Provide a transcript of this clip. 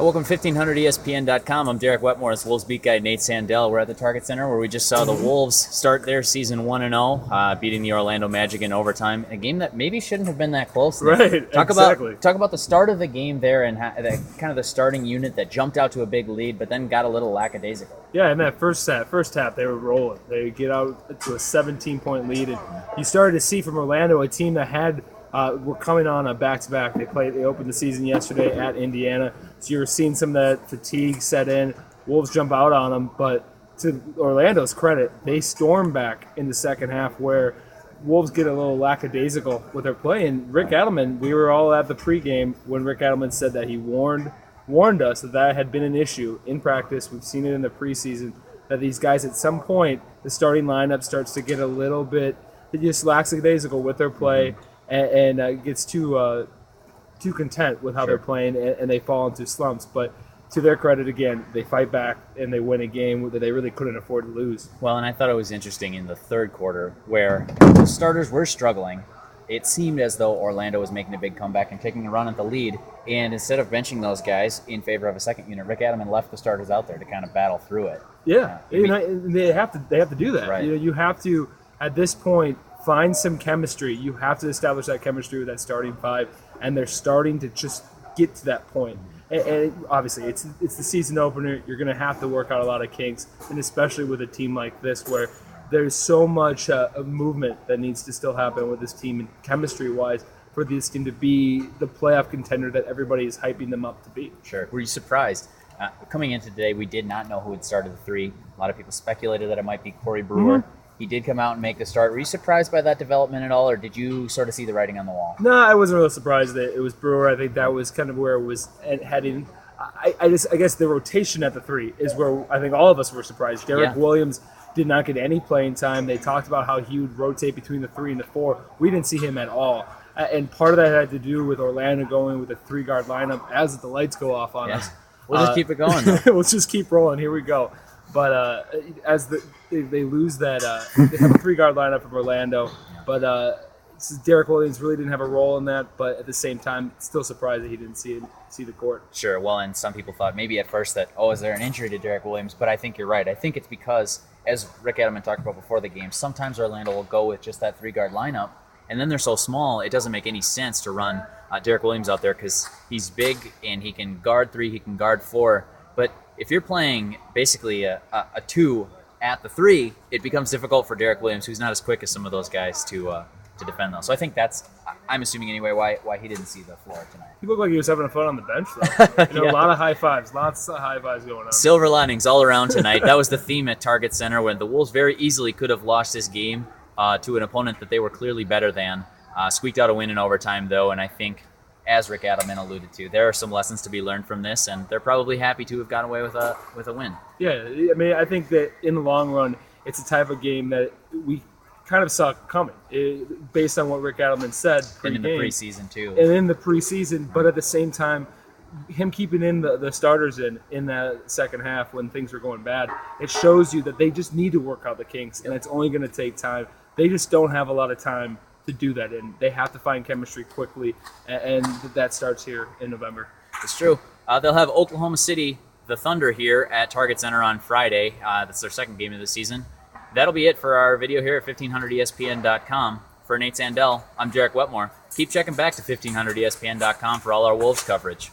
Welcome to 1500ESPN.com. I'm Derek Wetmore. It's Wolves beat guy Nate Sandell. We're at the Target Center where we just saw the Wolves start their season 1-0, beating the Orlando Magic in overtime. A game that maybe shouldn't have been that close. Right, Talk exactly. about the start of the game there and kind of the starting unit that jumped out to a big lead, but then got a little lackadaisical. Yeah, in that first half, they were rolling. They get out to a 17-point lead, and you started to see from Orlando a team that had were coming on a back-to-back. They opened the season yesterday at Indiana, so you were seeing some of that fatigue set in. Wolves jump out on them, but to Orlando's credit, they storm back in the second half where Wolves get a little lackadaisical with their play. And Rick Adelman, we were all at the pregame when Rick Adelman said that he warned us that had been an issue in practice. We've seen it in the preseason, that these guys at some point, the starting lineup starts to get a little bit just lackadaisical with their play and gets too content with how they're playing, and they fall into slumps. But to their credit, again, they fight back and they win a game that they really couldn't afford to lose. Well, and I thought it was interesting in the third quarter where the starters were struggling. It seemed as though Orlando was making a big comeback and taking a run at the lead. And instead of benching those guys in favor of a second unit, Rick Adelman left the starters out there to kind of battle through it. Yeah, they have to do that. Right. You have to, at this point, find some chemistry. You have to establish that chemistry with that starting five, and they're starting to just get to that point. And obviously, it's the season opener. You're going to have to work out a lot of kinks, and especially with a team like this where there's so much movement that needs to still happen with this team, and chemistry-wise, for this team to be the playoff contender that everybody is hyping them up to be. Sure. Were you surprised? Coming into today, we did not know who had started the three. A lot of people speculated that it might be Corey Brewer. Mm-hmm. He did come out and make the start. Were you surprised by that development at all, or did you sort of see the writing on the wall? No, I wasn't really surprised that it was Brewer. I think that was kind of where it was heading. I guess the rotation at the three is where I think all of us were surprised. Derek Williams did not get any playing time. They talked about how he would rotate between the 3 and the 4. We didn't see him at all. And part of that had to do with Orlando going with a 3-guard lineup as the lights go off on us. We'll just keep it going, though. We'll just keep rolling. Here we go. But as they lose that, they have a 3-guard lineup from Orlando. But Derek Williams really didn't have a role in that. But at the same time, still surprised that he didn't see the court. Sure. Well, and some people thought maybe at first that, is there an injury to Derek Williams? But I think you're right. I think it's because, as Rick Adelman talked about before the game, sometimes Orlando will go with just that 3-guard lineup. And then they're so small, it doesn't make any sense to run Derek Williams out there because he's big and he can guard 3, he can guard 4. But if you're playing basically a 2 at the 3, it becomes difficult for Derek Williams, who's not as quick as some of those guys, to defend those. So I think I'm assuming anyway, why he didn't see the floor tonight. He looked like he was having fun on the bench, though. A lot of high fives, lots of high fives going on. Silver linings all around tonight. That was the theme at Target Center, when the Wolves very easily could have lost this game to an opponent that they were clearly better than. Squeaked out a win in overtime, though, and I think, as Rick Adelman alluded to, there are some lessons to be learned from this, and they're probably happy to have gotten away with a win. Yeah, I mean, I think that in the long run, it's a type of game that we kind of saw coming, based on what Rick Adelman said And in the preseason, too. And in the preseason, but at the same time, him keeping in the starters in that second half when things were going bad, it shows you that they just need to work out the kinks, and it's only going to take time. They just don't have a lot of time to do that, and they have to find chemistry quickly, and that starts here in November. It's true. They'll have Oklahoma City, the Thunder, here at Target Center on Friday. That's their second game of the season. That'll be it for our video here at 1500ESPN.com. For Nate Sandell, I'm Derek Wetmore. Keep checking back to 1500ESPN.com for all our Wolves coverage.